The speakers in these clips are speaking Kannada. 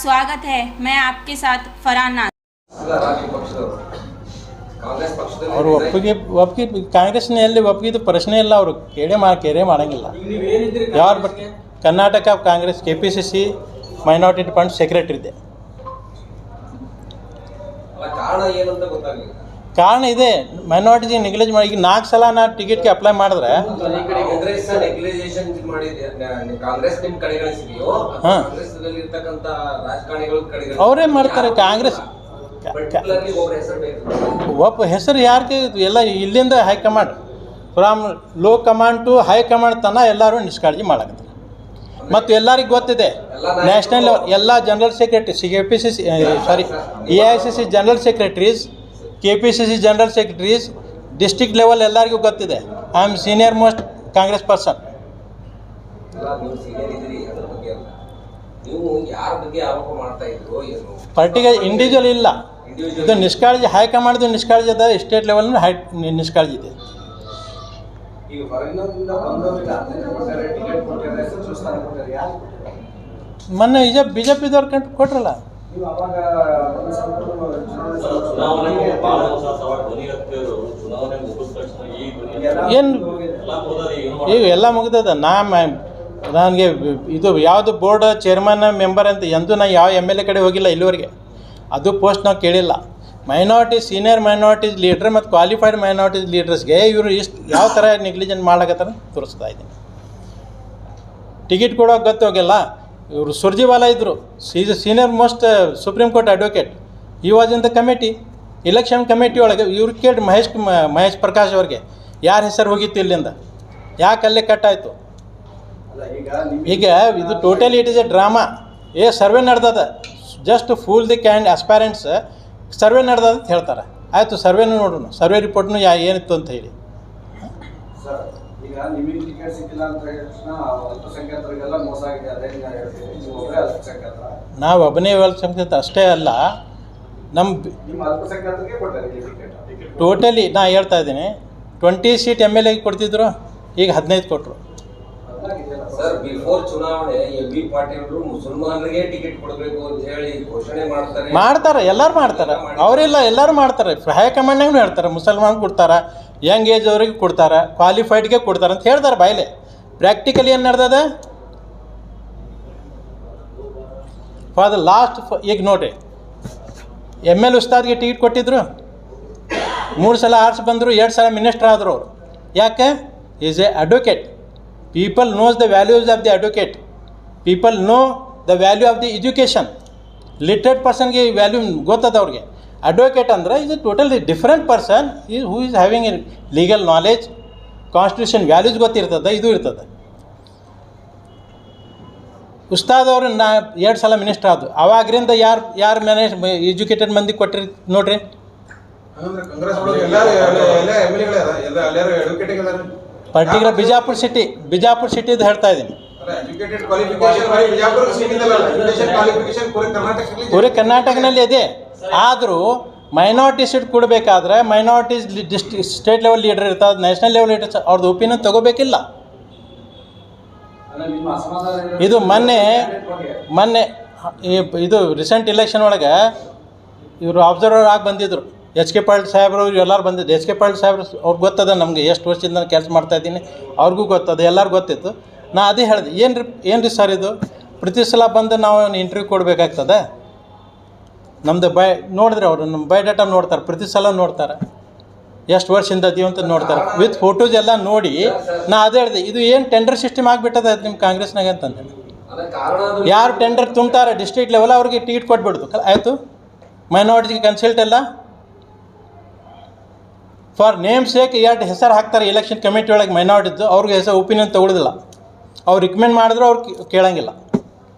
स्वागत है। मैं आपके साथ फरहान नाज। ಅವರು ಒಪ್ಪಿಗೆ ಕಾಂಗ್ರೆಸ್ನಲ್ಲಿ ಒಪ್ಪಿಗೆ ಪ್ರಶ್ನೆ ಇಲ್ಲ. ಅವರು ಕೇರೆ ಮಾಡೋಂಗಿಲ್ಲ. ಯಾರು Karnataka Congress KPCC minority department secretary ಇದೆ. ಕಾರಣ ಇದೆ, ಮೈನಾರಿಟಿ ನೆಗ್ಲೆಜ್ ಮಾಡಿ. ಈಗ 4 ಸಲ ನಾ ಟಿಕೆಟ್ಗೆ ಅಪ್ಲೈ ಮಾಡಿದ್ರೆ ಅವರೇ ಮಾಡ್ತಾರೆ. ಕಾಂಗ್ರೆಸ್ ಒಬ್ಬ ಹೆಸರು ಯಾರಿಗೆ ಎಲ್ಲ ಇಲ್ಲಿಂದ high command, from low command to high command ತನಕ ಎಲ್ಲರೂ ನಿಷ್ಕಾಳಜಿ ಮಾಡಕತ್ತಾರೆ. ಮತ್ತು ಎಲ್ಲರಿಗೂ ಗೊತ್ತಿದೆ, ನ್ಯಾಷನಲ್ ಲೆವೆಲ್ ಎಲ್ಲ general secretary KPCC AICC general secretaries, KPCC general secretaries, district level ಎಲ್ಲರಿಗೂ ಗೊತ್ತಿದೆ. I am senior most Congress person. ಪಾರ್ಟಿಗೆ ಇಂಡಿವಿಜುವಲ್ ಇಲ್ಲ, ಇದು ನಿಷ್ಕಾಳಜಿ. ಹೈಕಮಾಂಡ್ದು ನಿಷ್ಕಾಳಜಿ ಅದ, ಸ್ಟೇಟ್ ಲೆವೆಲ್ ನಿಷ್ಕಾಳಜಿ ಇದೆ. ಮೊನ್ನೆ BJPದವ್ರು ಕೊಟ್ರಲ್ಲ. ಏನು ಈಗ ಎಲ್ಲ ಮುಗ್ದದ. ನನಗೆ ಇದು ಯಾವುದು ಬೋರ್ಡ್ ಚೇರ್ಮನ್ ಮೆಂಬರ್ ಅಂತ ಎಂದೂ ನಾ ಯಾವ MLA ಕಡೆ ಹೋಗಿಲ್ಲ ಇಲ್ಲಿವರೆಗೆ. ಅದು ಪೋಸ್ಟ್ ನಾವು ಕೇಳಿಲ್ಲ. ಮೈನಾರಿಟಿ ಸೀನಿಯರ್ ಮೈನಾರಿಟೀಸ್ ಲೀಡ್ರ್ ಮತ್ತು ಕ್ವಾಲಿಫೈಡ್ ಮೈನಾರಿಟೀಸ್ ಲೀಡರ್ಸ್ಗೆ ಇವರು ಯಾವ ಥರ ನೆಗ್ಲಿಜೆಂಟ್ ಮಾಡ್ಲಕತ್ತಾರ ತೋರಿಸ್ತಾ ಇದ್ದೀನಿ. ಟಿಕೆಟ್ ಕೊಡೋಕೆ ಗೊತ್ತೋಗಿಲ್ಲ. ಇವರು ಸುರ್ಜಿವಾಲಾ ಇದ್ದರು, senior most supreme court advocate. He was in the committee, election committee ಒಳಗೆ. ಇವ್ರು ಕೇಳಿ ಮಹೇಶ್ ಪ್ರಕಾಶ್ ಅವ್ರಿಗೆ ಯಾರ ಹೆಸರು ಹೋಗಿತ್ತು ಇಲ್ಲಿಂದ, ಯಾಕೆ ಅಲ್ಲೇ ಕಟ್ಟಾಯಿತು. ಈಗ ಇದು totally it is a drama. Survey ನಡೆದದ, just fool the aspirants survey ನಡೆದದ ಅಂತ ಹೇಳ್ತಾರೆ. ಆಯಿತು, ಸರ್ವೆನೂ ನೋಡೋಣ, ಸರ್ವೆ ರಿಪೋರ್ಟ್ನು ಏನಿತ್ತು ಅಂತ ಹೇಳಿ. ನಾವು ಒಬ್ಬನೇ ಅಲ್ಪಸಂಖ್ಯಾತ ಅಷ್ಟೇ ಅಲ್ಲ, ನಮ್ಮ ಟೋಟಲಿ ನಾ ಹೇಳ್ತಾ ಇದ್ದೀನಿ, 20 ಸೀಟ್ MLA ಕೊಡ್ತಿದ್ರು, ಈಗ 15 ಕೊಟ್ಟರು. ಸರ್, ಬಿಫೋರ್ ಚುನಾವಣೆ MB ಪಾಟೀಲ್ ಅವರು ಮುಸಲ್ಮಾನರಿಗೆ ಟಿಕೆಟ್ ಕೊಡಬೇಕು ಅಂತ ಹೇಳಿ ಘೋಷಣೆ ಮಾಡ್ತಾರೆ. ಎಲ್ಲರೂ ಮಾಡ್ತಾರೆ, ಅವರೆಲ್ಲ ಎಲ್ಲರೂ ಮಾಡ್ತಾರೆ. ಹೈಕಮಾಂಡ್ನಾಗೂ ಹೇಳ್ತಾರೆ, ಮುಸಲ್ಮಾನ್ ಕೊಡ್ತಾರೆ, ಯಂಗ್ ಏಜ್ ಅವ್ರಿಗೆ ಕೊಡ್ತಾರೆ, ಕ್ವಾಲಿಫೈಡ್ಗೆ ಕೊಡ್ತಾರೆ ಅಂತ ಹೇಳ್ತಾರೆ ಬಾಯ್ಲೆ. ಪ್ರಾಕ್ಟಿಕಲಿ ಏನು ನಡೆದದ ಫಾರ್ ದ ಲಾಸ್ಟ್. ಈಗ ನೋಡಿರಿ, ML ಉಸ್ತಾದ್ಗೆ ಟಿಕೆಟ್ ಕೊಟ್ಟಿದ್ರು, 3 ಸಲ ಆರ್ಟ್ಸ್ ಬಂದರು, 2 ಸಲ ಮಿನಿಸ್ಟರ್ ಆದರು ಅವರು. ಯಾಕೆ? Is A advocate. People knows the values of the advocate. People know the value of the education. Literate personಗೆ ವ್ಯಾಲ್ಯೂ ಗೊತ್ತದ ಅವ್ರಿಗೆ. ಅಡ್ವೊಕೇಟ್ ಅಂದರೆ is a totally different person who is having a legal knowledge, constitution values ಗೊತ್ತಿರ್ತದೆ, ಇದು ಇರ್ತದೆ. ಉಸ್ತಾದ್ ಅವರು 2 ಸಲ ಮಿನಿಸ್ಟರ್ ಆದರು. ಅವಾಗ್ರಿಂದ ಯಾರು ಮ್ಯಾನೇಜ್ ಎಜುಕೇಟೆಡ್ ಮಂದಿ ಕೊಟ್ಟಿರಿ ನೋಡ್ರಿ. ಪರ್ಟಿಕ್ಯುಲರ್ ಬಿಜಾಪುರ ಸಿಟಿದು ಹೇಳ್ತಾ ಇದ್ದೀನಿ. ಪೂರೆ ಕರ್ನಾಟಕನಲ್ಲಿ ಇದೆ. ಆದರೂ ಮೈನಾರಿಟಿ ಸೀಟ್ ಕೊಡಬೇಕಾದ್ರೆ ಮೈನಾರಿಟೀಸ್ ಸ್ಟೇಟ್ ಲೆವೆಲ್ ಲೀಡರ್ ಇರ್ತದೆ, ನ್ಯಾಷನಲ್ ಲೆವೆಲ್ ಲೀಡರ್ಸ್ ಅವ್ರದ್ದು ಒಪಿನಿಯನ್ ತೊಗೋಬೇಕಿಲ್ಲ. ಇದು ಮೊನ್ನೆ ಇದು ರೀಸೆಂಟ್ ಎಲೆಕ್ಷನ್ ಒಳಗೆ ಇವರು ಅಬ್ಸರ್ವರ್ ಆಗಿ ಬಂದಿದ್ದರು. HK ಪಾಟೀಲ್ ಸಾಹೇಬ್ರು ಎಲ್ಲರೂ ಬಂದಿದ್ದು. HK ಪಾಟೀಲ್ ಸಾಹೇಬ್ರು ಅವ್ರಿಗೆ ಗೊತ್ತದ, ನಮಗೆ ಎಷ್ಟು ವರ್ಷದಿಂದ ನಾನು ಕೆಲಸ ಮಾಡ್ತಾಯಿದ್ದೀನಿ, ಅವ್ರಿಗೂ ಗೊತ್ತದ, ಎಲ್ಲರಿಗೂ ಗೊತ್ತಿತ್ತು. ನಾ ಅದೇ ಹೇಳಿದೆ, ಏನು ರೀ ಸರ್ ಇದು, ಪ್ರತಿ ಸಲ ಬಂದು ನಾವು ಇಂಟರ್ವ್ಯೂ ಕೊಡಬೇಕಾಗ್ತದೆ. ನಮ್ಮದು ನೋಡಿದ್ರೆ ಅವರು ನಮ್ಮ ಬಯೋಡಾಟಾ ನೋಡ್ತಾರೆ, ಪ್ರತಿ ಸಲ ನೋಡ್ತಾರೆ, ಎಷ್ಟು ವರ್ಷದಿಂದ ಅದೀವಿ ಅಂತ ನೋಡ್ತಾರೆ, ವಿತ್ ಫೋಟೋಸ್ ಎಲ್ಲ ನೋಡಿ. ನಾ ಅದೇ ಹೇಳಿದೆ, ಇದು ಏನು ಟೆಂಡರ್ ಸಿಸ್ಟಮ್ ಆಗಿಬಿಟ್ಟದ ನಿಮ್ಮ ಕಾಂಗ್ರೆಸ್ನಾಗ ಅಂತಂದೆ. ಯಾರು ಟೆಂಡರ್ ತುಂಬ್ತಾರೆ ಡಿಸ್ಟ್ರಿಕ್ಟ್ ಲೆವೆಲ್ ಅವ್ರಿಗೆ ಟಿಕೆಟ್ ಕೊಟ್ಬಿಡ್ದು, ಆಯಿತು. ಮೈನಾರಿಟಿಗೆ ಕನ್ಸಲ್ಟ್ ಎಲ್ಲ ಫಾರ್ ನೇಮ್ ಸೇಕ್ 2 ಹೆಸರು ಹಾಕ್ತಾರೆ ಎಲೆಕ್ಷನ್ ಕಮಿಟಿ ಒಳಗೆ ಮೈನಾರಿಟಿದ್ದು. ಅವ್ರಿಗೆ ಹೆಸರು ಒಪಿನಿಯನ್ ತೊಗೊಳ್ಳೋದಿಲ್ಲ, ಅವ್ರು ರಿಕಮೆಂಡ್ ಮಾಡಿದ್ರು ಅವ್ರು ಕೇಳೋಂಗಿಲ್ಲ.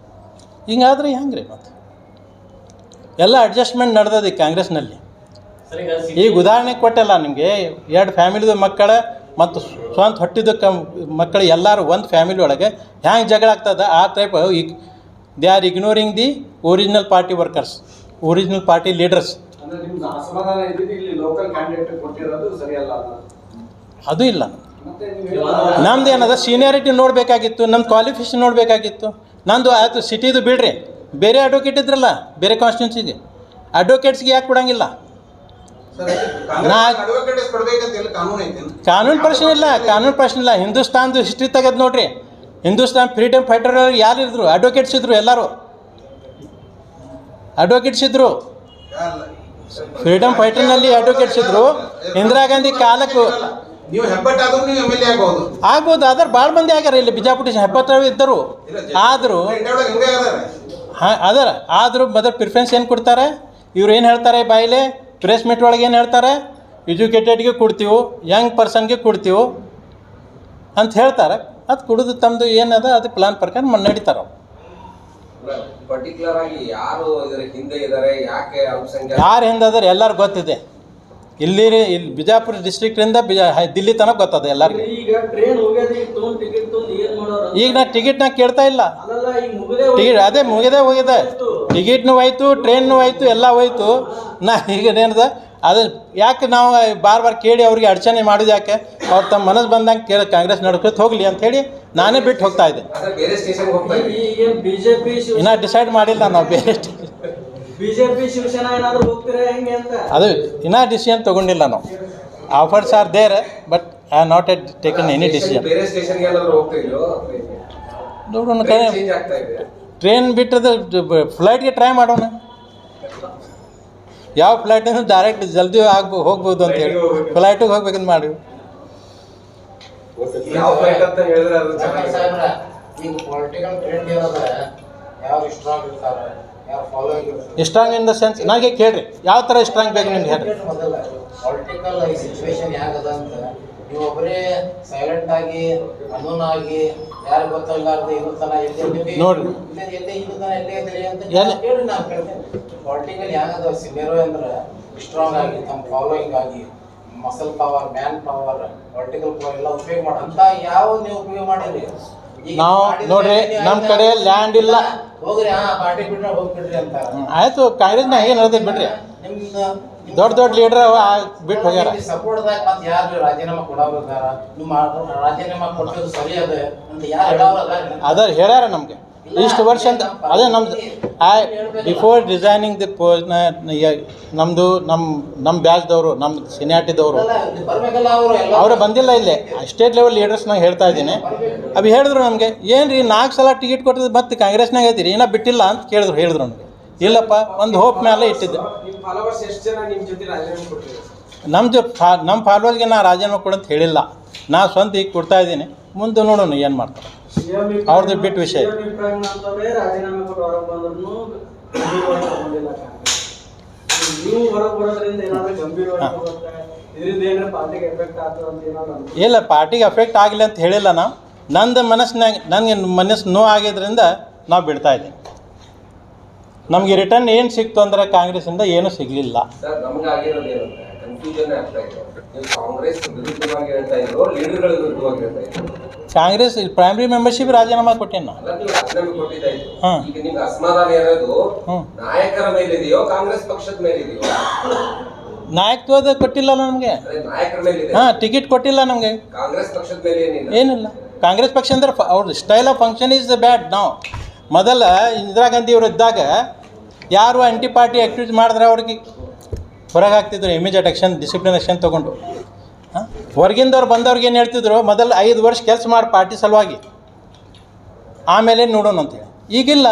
ಹಿಂಗಾದ್ರೆ ಹೆಂಗೆ ರೀ? ಮತ್ತು ಎಲ್ಲ ಅಡ್ಜಸ್ಟ್ಮೆಂಟ್ ನಡೆದದ ಈ ಕಾಂಗ್ರೆಸ್ನಲ್ಲಿ. ಈಗ ಉದಾಹರಣೆ ಕೊಟ್ಟಲ್ಲ ನಿಮಗೆ, 2 ಫ್ಯಾಮಿಲಿದು ಮಕ್ಕಳ ಮತ್ತು ಸ್ವಂತ ಹೊಟ್ಟಿದ ಮಕ್ಕಳು ಎಲ್ಲರೂ ಒಂದು ಫ್ಯಾಮಿಲಿ ಒಳಗೆ ಹ್ಯಾಂಗೆ ಜಗಳ ಆಗ್ತದೆ, ಆ ಟೈಪ್ ಈಗ they are ignoring the original party workers, original party leaders. ಅದು ಇಲ್ಲ. ನಮ್ದು ಏನದ ಸೀನಿಯಾರಿಟಿ ನೋಡಬೇಕಾಗಿತ್ತು, ನಮ್ಮ ಕ್ವಾಲಿಫಿಕೇಷನ್ ನೋಡಬೇಕಾಗಿತ್ತು. ನಂದು ಆಯಿತು, ಸಿಟಿದು ಬಿಡ್ರಿ, ಬೇರೆ ಅಡ್ವೊಕೇಟ್ ಇದ್ರಲ್ಲ ಬೇರೆ ಕಾನ್ಸ್ಟಿಟ್ಯೂನ್ಸಿಗೆ, ಅಡ್ವೊಕೇಟ್ಸ್ಗೆ ಯಾಕೆ ಕೊಡಂಗಿಲ್ಲ? ಕಾನೂನು ಪ್ರಶ್ನೆ ಇಲ್ಲ, ಕಾನೂನು ಪ್ರಶ್ನೆ ಇಲ್ಲ. ಹಿಂದೂಸ್ತಾನ್ದು ಹಿಸ್ಟ್ರಿ ತೆಗೆದು ನೋಡ್ರಿ, ಹಿಂದೂಸ್ತಾನ್ ಫ್ರೀಡಮ್ ಫೈಟರ್ ಯಾರು ಇದ್ರು? ಅಡ್ವೊಕೇಟ್ಸ್ ಇದ್ರು, ಎಲ್ಲರೂ ಅಡ್ವೊಕೇಟ್ಸ್ ಇದ್ರು. ಫ್ರೀಡಮ್ ಫೈಟರ್ನಲ್ಲಿ ಅಡ್ವೊಕೇಟ್ಸ್ ಇದ್ರು. ಇಂದಿರಾ ಗಾಂಧಿ ಕಾಲಕ್ಕೂ ನೀವು ಹೆಬ್ಬಟ್ಟಾದ್ರೂ ನೀವು MLA ಆಗ್ಬೋದು. ಆದ್ರೆ ಭಾಳ ಮಂದಿ ಆಗ್ಯಾರ ಇಲ್ಲಿ ಬಿಜಾಪುರ ಹೆಬ್ಬತ್ತು ಇದ್ದರು. ಆದರೂ ಹಾಂ ಅದರ ಆದರೂ ಮೊದಲು ಪ್ರಿಫರೆನ್ಸ್ ಏನು ಕೊಡ್ತಾರೆ? ಇವ್ರು ಏನು ಹೇಳ್ತಾರೆ ಬಾಯಿಲೆ ಪ್ರೆಸ್ ಮೀಟ್ ಒಳಗೆ ಏನು ಹೇಳ್ತಾರೆ? ಎಜುಕೇಟೆಡ್ಗೆ ಕೊಡ್ತೀವಿ, ಯಂಗ್ ಪರ್ಸನ್ಗೆ ಕೊಡ್ತೀವಿ ಅಂತ ಹೇಳ್ತಾರೆ. ಅದು ಕುಡಿದು ತಮ್ಮದು ಏನದ ಅದು ಪ್ಲಾನ್ ಪ್ರಕಾರ ನಡೀತಾರೆ. ಪರ್ಟಿಕ್ಯುಲರ್ ಆಗಿ ಯಾರು ಇದರ ಹಿಂದೆ ಇದ್ದಾರೆ, ಯಾಕೆ ಯಾರು ಹಿಂದೆ ಅದಾರೆ ಎಲ್ಲರೂ ಗೊತ್ತಿದೆ. ಇಲ್ಲಿ ಬಿಜಾಪುರ ಡಿಸ್ಟ್ರಿಕ್ಟಿಂದ ದಿಲ್ಲಿ ತನಕ ಗೊತ್ತದ ಎಲ್ಲರಿಗೂ. ಈಗ ನಾ ಟಿಕೆಟ್ನ ಕೇಳ್ತಾ ಇಲ್ಲ. ಟಿಕೆಟ್ ಅದೇ ಮುಗಿದೇ ಹೋಗಿದೆ. ಟಿಕೆಟ್ನೂ ಹೋಯ್ತು, ಟ್ರೈನ್ನೂ ಹೋಯ್ತು, ಎಲ್ಲ ಹೋಯ್ತು. ನಾ ಈಗ ಏನದ ಅದು ಯಾಕೆ ನಾವು ಬಾರ್ ಕೇಳಿ ಅವ್ರಿಗೆ ಅಡಚಣೆ ಮಾಡೋದು ಯಾಕೆ? ಅವ್ರು ತಮ್ಮ ಮನಸ್ಸು ಬಂದಂಗೆ ಕೇಳಿ ಕಾಂಗ್ರೆಸ್ ನಡ್ಕೊತ ಹೋಗಲಿ ಅಂಥೇಳಿ ನಾನೇ ಬಿಟ್ಟು ಹೋಗ್ತಾ ಇದ್ದೆ. ಇನ್ನೂ ಡಿಸೈಡ್ ಮಾಡಿಲ್ಲ ನಾವು ಬೇರೆ ಬಿಜೆಪಿ ಶಿವಸೇನಾ ಏನಾದರೂ ಹೋಗ್ತೀರಾ ಹೆಂಗೆ ಅಂತ ಅದು ಇನ್ನೂ ಡಿಸಿಷನ್ ತೊಗೊಂಡಿಲ್ಲ ನಾವು. Offers are there but I have not yet taken any decision. ಬೇರೆ ಸ್ಟೇಷನ್ಗೆ ಎಲ್ಲರೂ ಹೋಗ್ತಿರೋ ನೋಡೋಣ, ಚೇಂಜ್ ಆಗ್ತಾ ಇದೆ. ಟ್ರೈನ್ ಬಿಟ್ಟದ್ದು ಫ್ಲೈಟ್ಗೆ ಟ್ರೈ ಮಾಡೋಣ. ಯಾವ ಫ್ಲೈಟಿಂದ ಡೈರೆಕ್ಟ್ ಜಲ್ದಿ ಹೋಗ್ಬೋದು ಅಂತ ಹೇಳಿ ಫ್ಲೈಟಿಗೆ ಹೋಗ್ಬೇಕಂತ ಮಾಡಿವಿ. ಯಾವ ಫ್ಲೈಟ್ ಅಂತ ಹೇಳಿದ್ರೆ ಅದು ಚೆನ್ನಾಗಿ ಈಗ ಪೊಲಿಟಿಕಲ್ ಟ್ರೆಂಡ್ ಇರೋದ್ರೆ ಯಾರು ಸ್ಟ್ರಾಂಗ್ ಇರ್ತಾರೆ, ಯಾರು ಫಾಲೋಯಿಂಗ್ ಇರ್ತಾರೆ. ಸ್ಟ್ರಾಂಗ್ ಇನ್ ದ ಸೆನ್ಸ್ ನನಗೆ ಕೇಳ್ರಿ ಯಾವ ಥರ ಸ್ಟ್ರಾಂಗ್ ಬೇಕು ನಿಮ್ಗೆ ಹೇಳ್ರಿ. ಮೊದಲ ಪೊಲಿಟಿಕಲ್ ಈ ಸಿಚುವೇಶನ್ ಹೇಗದ ಅಂತ ನೀವು ಒಬ್ಬರೇ ಸೈಲೆಂಟ್ ಆಗಿ ಅನೂನ್ ಆಗಿ ಯಾರು ಗೊತ್ತಾಗಲಾರ್ದು ಇನ್ನೂ ತನ ನೋಡ್ರಿ ಎಲ್ಲಿ ಇನ್ನೂ ತನ ಎಲ್ಲೇ ಇದ್ದೀರಿ ಅಂತ ಕೇಳಿ ನಾನು ಕೇಳ್ತೇನೆ. ಪೊಲಿಟಿಕಲ್ ಹೇಗದ ಸಿನೇರೋ ಅಂದ್ರೆ ಸ್ಟ್ರಾಂಗ್ ಆಗಿ ತಮ್ಮ ಫಾಲೋಯಿಂಗ್ ಆಗಿ muscle power, man power, political power ಎಲ್ಲ ಉಪಯೋಗ ಮಾಡಂತ ಯಾವ ನೀವು ಉಪಯೋಗ ಮಾಡಿರಿ? ನಾವು ನೋಡ್ರಿ ನಮ್ಮ ಕಡೆ ಲ್ಯಾಂಡ್ ಇಲ್ಲ, ಹೋಗ್ರಿ ಪಾರ್ಟಿ ಬಿಟ್ರೆ ಹೋಗ್ಬಿಡ್ರಿ ಅಂತ ಆಯ್ತು. ಕಾಂಗ್ರೆಸ್ನಾಗ ಏನು ಹೇಳ್ತೈತೆ ಬಿಡ್ರಿ, ದೊಡ್ಡ ದೊಡ್ಡ ಲೀಡರ್ ಬಿಟ್ಟು ಹೋಗ್ಯಾರ. ಸಪೋರ್ಟ್ದಾಗ ಮತ್ತೆ ಯಾರು ರಾಜೀನಾಮೆ ಕೊಡೋದಾರ? ನಿಮ್ಮ ರಾಜೀನಾಮೆ ಕೊಟ್ಟದ್ದು ಸರಿ ಅದ ಅಂತ ಯಾರು ಹೇಳೋರ? ಅದ ಹೇಳ್ಯಾರ ನಮಗೆ ಇಷ್ಟು ವರ್ಷ ಅಂತ. ಅದೇ ನಮ್ದು ಬಿಫೋರ್ ಡಿಸೈನಿಂಗ್ ದಿ ನಮ್ಮದು ನಮ್ಮ ಬ್ಯಾಚ್ದವರು, ನಮ್ಮ ಸಿನಿಯಾಟಿದವರು ಬರ್ಬೇಕಲ್ಲ ಅವರು ಬಂದಿಲ್ಲ. ಇಲ್ಲಿ ಸ್ಟೇಟ್ ಲೆವೆಲ್ ಲೀಡರ್ಸ್ನಾಗ ಹೇಳ್ತಾ ಇದ್ದೀನಿ. ಅವು ಹೇಳಿದ್ರು ನಮಗೆ, ಏನು ರೀ 4 ಸಲ ಟಿಕೆಟ್ ಕೊಟ್ಟಿದ್ದು ಮತ್ತೆ ಕಾಂಗ್ರೆಸ್ನಾಗ ಐತಿರಿ ಇನ್ನೂ ಬಿಟ್ಟಿಲ್ಲ ಅಂತ ಹೇಳಿದ್ರು ನಮಗೆ. ಇಲ್ಲಪ್ಪ, ಒಂದು ಹೋಪ್ ಮೇಲೆ ಇಟ್ಟಿದ್ದೆ. ನಮ್ಮ ಫಾಲೋವರ್ಸ್ಗೆ ನಾ ರಾಜೀನಾಮೆ ಕೊಡಂತ ಹೇಳಿಲ್ಲ, ನಾ ಸ್ವಂತ ಈಗ ಕೊಡ್ತಾ ಇದ್ದೀನಿ. ಮುಂದೆ ನೋಡೋಣ ಏನು ಮಾಡ್ತಾರೆ. ಅವ್ರದ್ದು ಬಿಟ್ಟು ವಿಷಯ. ರಾಜೀನಾಮೆ ಕೊಟ್ಟು ಹೊರಗೆ ಬಂದ್ರು ನೀವು ಹೊರಗೆ ಬರೋದ್ರಿಂದ ಏನಾದರೂ ಗಂಭೀರವಾಗಿ ಇದರಿಂದ ಏನಾರ ಪಾರ್ಟಿಗೆ ಎಫೆಕ್ಟ್ ಆಗ್ತದೆ ಅಂತ ಏನಾದ್ರು? ಇಲ್ಲ, ಪಾರ್ಟಿಗೆ ಎಫೆಕ್ಟ್ ಆಗಿಲ್ಲ ಅಂತ ಹೇಳಿಲ್ಲ ನಾವು. ನಂದು ಮನಸ್ಸಿನಾಗ ನನಗೆ ಮನಸ್ಸು ನೋವು ಆಗಿದ್ದರಿಂದ ನಾವು ಬಿಡ್ತಾ ಇದ್ದೀವಿ. ನಮಗೆ ರಿಟರ್ನ್ ಏನು ಸಿಕ್ತು ಅಂದ್ರೆ ಕಾಂಗ್ರೆಸ್ಸಿಂದ ಏನೂ ಸಿಗಲಿಲ್ಲ. ಸರ್, ನಮ್ಗೆ ಆಗಿರೋದು ಏನಂದ್ರೆ ಕನ್ಫ್ಯೂಷನ್ ಆಗ್ತಾ ಇದೆ. ನೀವು ಕಾಂಗ್ರೆಸ್ ವಿರುದ್ಧವಾಗಿ ಹೇಳ್ತಾ ಇದ್ರು, ಲೀಡರ್ಗಳ ವಿರುದ್ಧವಾಗಿ ಹೇಳ್ತಾ ಇದ್ರು. ಕಾಂಗ್ರೆಸ್ ಪ್ರೈಮರಿ ಮೆಂಬರ್ಶಿಪ್ ರಾಜೀನಾಮೆ ಕೊಟ್ಟೇನು ನಾವು. ಅಲ್ಲ, ನೀವು ರಾಜೀನಾಮೆ ಕೊಟ್ಟಿದ್ದಾಯ್ತು. ಈಗ ನಿಮ್ಗೆ ಅಸಮಾಧಾನ ಇರೋದು ನಾಯಕರ ಮೇಲಿದೆಯೋ ಕಾಂಗ್ರೆಸ್ ಪಕ್ಷದ ಮೇಲಿದೆಯೋ? ನಾಯಕತ್ವದ ಕೊಟ್ಟಿಲ್ಲ ನಮಗೆ. ನಾಯಕರ ಮೇಲಿದೆ. ಟಿಕೆಟ್ ಕೊಟ್ಟಿಲ್ಲ ನಮಗೆ. ಕಾಂಗ್ರೆಸ್ ಪಕ್ಷದ ಮೇಲೆ ಏನಿಲ್ಲ. ಕಾಂಗ್ರೆಸ್ ಪಕ್ಷ ಅಂದ್ರೆ ಅವ್ರ style of function is bad. ನಾವು ಮೊದಲ ಇಂದಿರಾ ಗಾಂಧಿ ಅವರು ಇದ್ದಾಗ ಯಾರು ಆ್ಯಂಟಿ ಪಾರ್ಟಿ ಆ್ಯಕ್ಟಿವಿಟಿ ಮಾಡಿದ್ರೆ ಅವ್ರಿಗೆ ಹೊರಗೆ ಹಾಕ್ತಿದ್ರು. ಇಮಿಡಿಯೇಟ್ ಆ್ಯಕ್ಷನ್, ಡಿಸಿಪ್ಲಿನ್ ಆ್ಯಕ್ಷನ್ ತೊಗೊಂಡು. ಹೊರಗಿಂದವ್ರು ಬಂದವ್ರಿಗೆ ಏನು ಹೇಳ್ತಿದ್ರು, ಮೊದಲು 5 ವರ್ಷ ಕೆಲಸ ಮಾಡಿ ಪಾರ್ಟಿ ಸಲುವಾಗಿ, ಆಮೇಲೆ ನೋಡೋಣ ಅಂತೇಳಿ. ಈಗಿಲ್ಲ.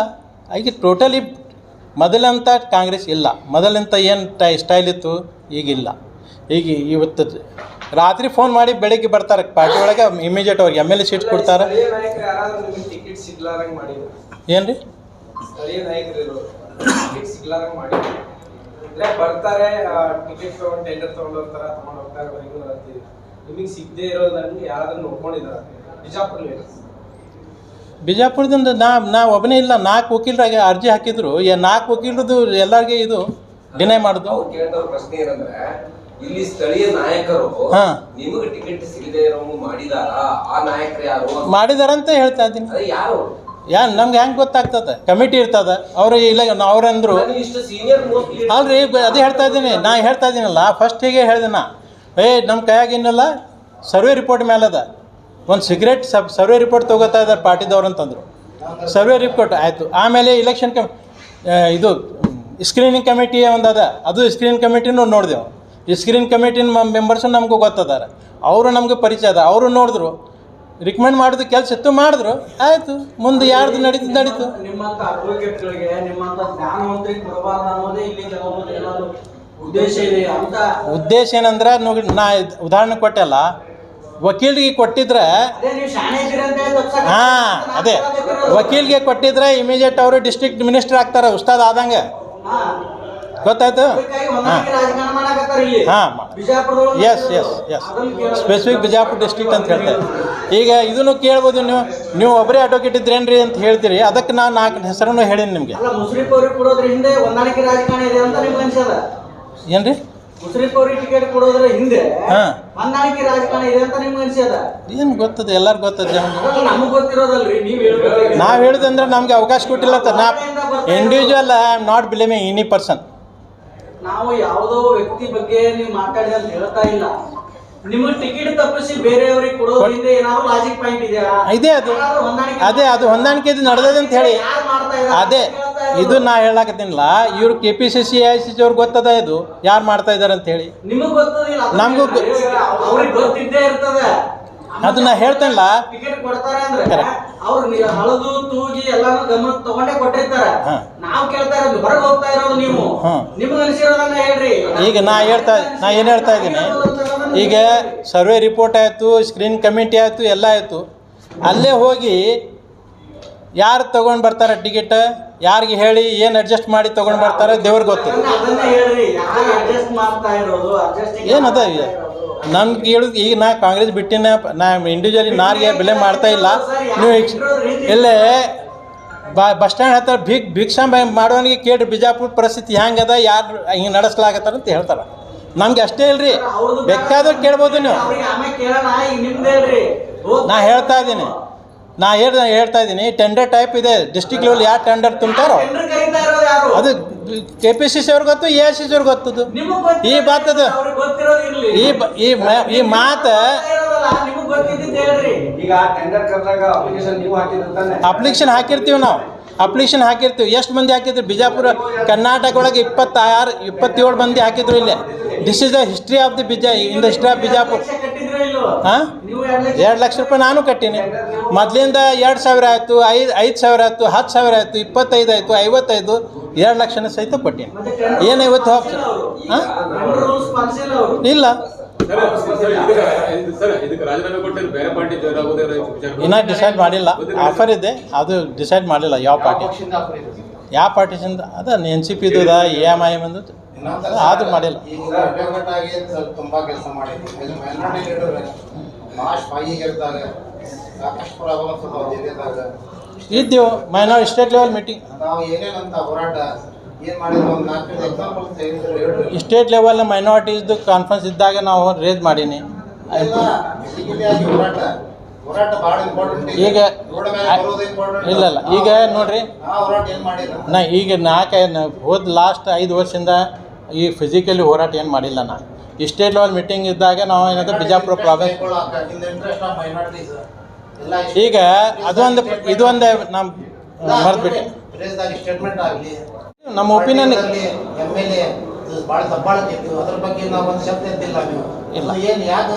ಈಗ ಟೋಟಲಿ ಮೊದಲಂತ ಕಾಂಗ್ರೆಸ್ ಇಲ್ಲ. ಮೊದಲಂತ ಏನು ಸ್ಟೈಲ್ ಇತ್ತು ಈಗಿಲ್ಲ. ಈಗ ಇವತ್ತು ರಾತ್ರಿ ಫೋನ್ ಮಾಡಿ ಬೆಳಗ್ಗೆ ಬರ್ತಾರೆ ಪಾರ್ಟಿ ಒಳಗೆ, ಇಮಿಡಿಯೇಟ್ ಅವ್ರಿಗೆ MLA ಸೀಟ್ ಕೊಡ್ತಾರೆ. ಏನು ರೀ ಸ್ಥಳೀಯ ನಾಯಕರು ಟಿಕೆಟ್ ಸಿಗ್ಲಾರಂಗೆ ಮಾಡಿ ಬರ್ತಾರೆ, ಟಿಕೆಟ್ ತೊಗೊಂಡು ಟೆಂಡರ್ ತೊಗೊಂಡು ಹೋಗ್ತಾರೆ, ನಿಮಗೆ ಸಿಗದೆ ಇರೋದನ್ನು ಯಾರಾದ್ರೂ ನೋಡ್ಕೊಂಡಿದ್ದಾರೆ ಬಿಜಾಪುರದಿಂದ ನಾ ಒಬ್ಬನೇ ಇಲ್ಲ, 4 ವಕೀಲರಾಗಿ ಅರ್ಜಿ ಹಾಕಿದ್ರು. 4 ವಕೀಲರದು ಎಲ್ಲರಿಗೆ ಇದು ಡಿನೈ ಮಾಡೋದು. ಕೇಳ್ದವ್ರ ಪ್ರಶ್ನೆ ಏನಂದ್ರೆ, ಇಲ್ಲಿ ಸ್ಥಳೀಯ ನಾಯಕರು ನಿಮಗೆ ಟಿಕೆಟ್ ಸಿಗದೆ ಇರೋ ಮಾಡಿದಾರ? ಆ ನಾಯಕರು ಯಾರು ಮಾಡಿದಾರಂತ ಹೇಳ್ತಾ ಇದ್ದೀನಿ. ಯಾರು ನಮ್ಗೆ ಹೆಂಗೆ ಗೊತ್ತಾಗ್ತದೆ? ಕಮಿಟಿ ಇರ್ತದೆ. ಅವರು ಇಲ್ಲ ಅವ್ರಂದ್ರು ಅಲ್ರಿ, ಅದೇ ಹೇಳ್ತಾ ಇದ್ದೀನಿ. ನಾ ಹೇಳ್ತಾ ಇದ್ದೀನಲ್ಲ, ಫಸ್ಟಿಗೆ ಹೇಳಿದೆ ನಾ, ನಮ್ಮ ಕೈಯಾಗಿನ್ನಲ್ಲ, ಸರ್ವೆ ರಿಪೋರ್ಟ್ ಮೇಲೆ ಅದ. ಒಂದು ಸರ್ವೆ ರಿಪೋರ್ಟ್ ತೊಗೋತಾ ಇದ್ದಾರೆ ಪಾರ್ಟಿದವ್ರು ಅಂತಂದರು. ಸರ್ವೆ ರಿಪೋರ್ಟ್ ಆಯಿತು. ಆಮೇಲೆ ಇದು ಸ್ಕ್ರೀನಿಂಗ್ ಕಮಿಟಿ ಒಂದದ, ಅದು ಸ್ಕ್ರೀನಿಂಗ್ ಕಮಿಟಿನೂ ನೋಡಿದೆವು. ಈ ಸ್ಕ್ರೀನಿಂಗ್ ಕಮಿಟಿನ ಮೆಂಬರ್ಸು ನಮಗೂ ಗೊತ್ತದಾರ, ಅವರು ನಮಗೆ ಪರಿಚಯ ಅದ. ಅವರು ನೋಡಿದ್ರು, ರಿಕಮೆಂಡ್ ಮಾಡೋದು ಕೆಲಸ ಇತ್ತು, ಮಾಡಿದ್ರು, ಆಯಿತು. ಮುಂದೆ ಯಾರ್ದು ನಡೀತು. ನಿಮ್ಮಂತ ಅಡ್ವೊಕೇಟ್ಗಳಿಗೆ, ನಿಮ್ಮಂತ ಜ್ಞಾನವಂತರಿಗೆ ಬರಬಾರ್ದು ಅನ್ನೋದೇ ಇಲ್ಲಿ ಕೆಲವೊಂದು ಏನಾದ್ರು ಉದ್ದೇಶ ಇದೆ ಅಂತ. ಉದ್ದೇಶ ಏನಂದ್ರೆ ನೋಡಿ, ನಾ ಉದಾಹರಣೆ ಕೊಟ್ಟೆಲ್ಲ, ವಕೀಲಿಗೆ ಕೊಟ್ಟಿದ್ರೆ ಹಾಂ ಅದೇ ವಕೀಲಿಗೆ ಕೊಟ್ಟಿದ್ರೆ ಇಮಿಡಿಯೇಟ್ ಅವರು ಡಿಸ್ಟ್ರಿಕ್ಟ್ ಮಿನಿಸ್ಟರ್ ಆಗ್ತಾರೆ, ಉಸ್ತಾದ್ ಆದಂಗೆ. ಗೊತ್ತಾಯ್ತು? ಹಾಂ ಎಸ್ ಸ್ಪೆಸಿಫಿಕ್ ಬಿಜಾಪುರ ಡಿಸ್ಟ್ರಿಕ್ಟ್ ಅಂತ ಹೇಳ್ತಾರೆ. ಈಗ ಇದನ್ನು ಕೇಳ್ಬೋದು, ನೀವು ಒಬ್ಬರೇ ಅಡ್ವೊಕೇಟ್ ಇದ್ರೇನ್ರಿ ಅಂತ ಹೇಳ್ತೀರಿ. ಅದಕ್ಕೆ ನಾನು 4 ಹೆಸರನ್ನು ಹೇಳೀನಿ ನಿಮಗೆ. ಏನ್ರಿ ಏನು ಗೊತ್ತದ, ಎಲ್ಲರಿಗೂ ಗೊತ್ತದ. ನಾವು ಹೇಳಿದಂದ್ರೆ ನಮಗೆ ಅವಕಾಶ ಕೊಟ್ಟಿಲ್ಲ ಅಂತ. ನಾ individual I am not blaming any person. ನಾವು ಯಾವುದೋ ವ್ಯಕ್ತಿ ಬಗ್ಗೆ ನೀವು ಮಾತಾಡಿ ಅಂತ ಹೇಳ್ತಾ ಇಲ್ಲ. ನಿಮಗೆ ಟಿಕೆಟ್ ತಪ್ಪಿಸಿ ಬೇರೆಯವರಿಗೆ ಕೊಡೋದ್ರಿಂದ ಏನಾದ್ರು ಲಾಜಿಕ್ ಪಾಯಿಂಟ್ ಇದೆಯಾ? ಅದು ಹೊಂದಾಣಿಕೆ ನಡೆದಿದೆ ಅಂತ ಹೇಳಿ. ಅದೇ ಇದು ನಾ ಹೇಳಕತ್ತೀನಿಲ್ಲ. ಇವ್ರು KPCC ICC ಅವ್ರಿಗೆ ಗೊತ್ತದ ಇದು ಯಾರು ಮಾಡ್ತಾ ಇದ್ದಾರೆ ಅಂತ ಹೇಳಿ. ನಿಮಗೆ ಗೊತ್ತದಿಲ್ಲ, ನಮಗೂ ಅವ್ರಿಗೆ ಗೊತ್ತಿದ್ದೇ ಇರ್ತದೆ. ಅದು ನಾ ಹೇಳ್ತೇನಲ್ಲ, ಟಿಕೆಟ್ ಕೊಡ್ತಾರೆ ಅಂದ್ರೆ ಅವ್ರು ಹಳದು ತೂಗಿ ಎಲ್ಲಾನು ಗಮನಕ್ಕೆ ತಗೊಂಡೇ ಕೊಟ್ಟಿರ್ತಾರೆ. ನಾವು ಕೇಳ್ತಾ ಇರೋದು ಹೊರಗೆ ಹೋಗ್ತಾ ಇರೋದು ನೀವು. ನಿಮ್ಗೆ ಅನಿಸಿರೋದನ್ನ ಹೇಳ್ರಿ. ಈಗ ನಾ ಏನು ಹೇಳ್ತಾ ಇದ್ದೀನಿ, ಈಗ ಸರ್ವೆ ರಿಪೋರ್ಟ್ ಆಯಿತು, ಸ್ಕ್ರೀನ್ ಕಮಿಟಿ ಆಯಿತು, ಎಲ್ಲ ಆಯಿತು. ಅಲ್ಲೇ ಹೋಗಿ ಯಾರು ತೊಗೊಂಡು ಬರ್ತಾರೆ ಟಿಕೆಟ್, ಯಾರಿಗೆ ಹೇಳಿ ಏನು ಅಡ್ಜಸ್ಟ್ ಮಾಡಿ ತೊಗೊಂಡು ಬರ್ತಾರೆ ದೇವ್ರಿಗೆ ಗೊತ್ತು. ಏನದ ನಮ್ಗೆ ಹೇಳುದು. ಈಗ ನಾ ಕಾಂಗ್ರೆಸ್ ಬಿಟ್ಟಿನ, ನಾ ಇಂಡಿವಿಜುವಲಿ ನಾರಿಗೆ ಬೆಲೆ ಮಾಡ್ತಾ ಇಲ್ಲ. ನೀವು ಇಲ್ಲೇ ಬಸ್ ಸ್ಟ್ಯಾಂಡ್ ಹತ್ರ ಭಿಕ್ಷಾ ಮಾಡೋನಿಗೆ ಕೇಳ್ರಿ ಬಿಜಾಪುರ ಪರಿಸ್ಥಿತಿ ಹೆಂಗದ, ಯಾರು ಹಿಂಗೆ ನಡೆಸ್ಲಾಗತ್ತಾರ ಅಂತ ಹೇಳ್ತಾರೆ. ನಮ್ಗೆ ಅಷ್ಟೇ ಇಲ್ರಿ, ಬೇಕಾದ್ರೆ ಕೇಳ್ಬೋದು ನೀವು. ನಾ ಹೇಳ್ತಾ ಇದ್ದೀನಿ ಟೆಂಡರ್ ಟೈಪ್ ಇದೆ. ಡಿಸ್ಟ್ರಿಕ್ಟ್ ಲೆವೆಲ್ ಯಾರು ಟೆಂಡರ್ ತುಂಬ್ತಾರೋ ಅದು KPCC ಅವ್ರಿಗೆ ಗೊತ್ತು, AICC ಅವ್ರಿಗೆ ಗೊತ್ತದು. ಈ ಮಾತದು ಈ ಮಾತು ಅಪ್ಲಿಕೇಶನ್ ಹಾಕಿರ್ತೀವಿ ನಾವು. ಎಷ್ಟು ಮಂದಿ ಹಾಕಿದ್ರು ಬಿಜಾಪುರ ಕರ್ನಾಟಕ ಒಳಗೆ 27 ಮಂದಿ ಹಾಕಿದ್ರು. ಇಲ್ಲೇ this is the history of the history of Bijapur. ಹಾಂ, 2 ಲಕ್ಷ ರೂಪಾಯಿ ನಾನು ಕಟ್ಟೀನಿ. ಮೊದಲಿಂದ 2,000 ಆಯಿತು, 5,000 ಆಯಿತು, 10,000 ಆಯಿತು, 25 ಆಯಿತು, 55, 2 ಲಕ್ಷನ ಸಹಿತ ಕೊಟ್ಟೀನಿ. ಏನು 50 ಆಪ್ಷನ್? ಹಾಂ ಇಲ್ಲ, ಇನ್ನೂ ಡಿಸೈಡ್ ಮಾಡಿಲ್ಲ. ಆಫರ್ ಇದೆ, ಅದು ಡಿಸೈಡ್ ಮಾಡಿಲ್ಲ ಯಾವ ಪಾರ್ಟಿಸಿಂದ. ಅದು NCP ಇದ್ದದ, AMIM ಅಂದು ಅದು ಮಾಡಿಲ್ಲ. ತುಂಬ ಕೆಲಸ ಮಾಡಿದ್ವಿ. ಇದ್ದೇವು ಮೈನಾರಿಟಿ ಸ್ಟೇಟ್ ಲೆವೆಲ್ ಮೀಟಿಂಗ್. ನಾವು ಏನೇನಂತ ಹೋರಾಟ ಏನು ಮಾಡಿದ್ರು ಒಂದು 4 ಎಕ್ಸಾಂಪಲ್ಸ್ ಸ್ಟೇಟ್ ಲೆವೆಲ್ ಮೈನಾರಿಟೀಸ್ದು ಕಾನ್ಫರೆನ್ಸ್ ಇದ್ದಾಗ ನಾವು ರೇಸ್ ಮಾಡೀನಿ. ಹೋರಾಟ ಭಾಳ ಇಂಪಾರ್ಟೆಂಟ್. ಈಗ ಇಲ್ಲ ಈಗ ನೋಡ್ರಿ, ನಾ ಈಗ ಹೋದ ಲಾಸ್ಟ್ 5 ವರ್ಷದಿಂದ ಈ ಫಿಸಿಕಲಿ ಹೋರಾಟ ಏನು ಮಾಡಿಲ್ಲ. ನಾ ಈ ಸ್ಟೇಟ್ ಲೆವೆಲ್ ಮೀಟಿಂಗ್ ಇದ್ದಾಗ ನಾವು ಏನಾದ್ರು ಬಿಜಾಪುರ ಪ್ರಾಬ್ಲಮ್. ಈಗ ಇದೊಂದು ನಮ್ಮ ಮರೆದ್ಬಿಟ್ಟೆ. ನಮ್ಮ ಒಪಿನಿಯನ್ ಇಲ್ಲ.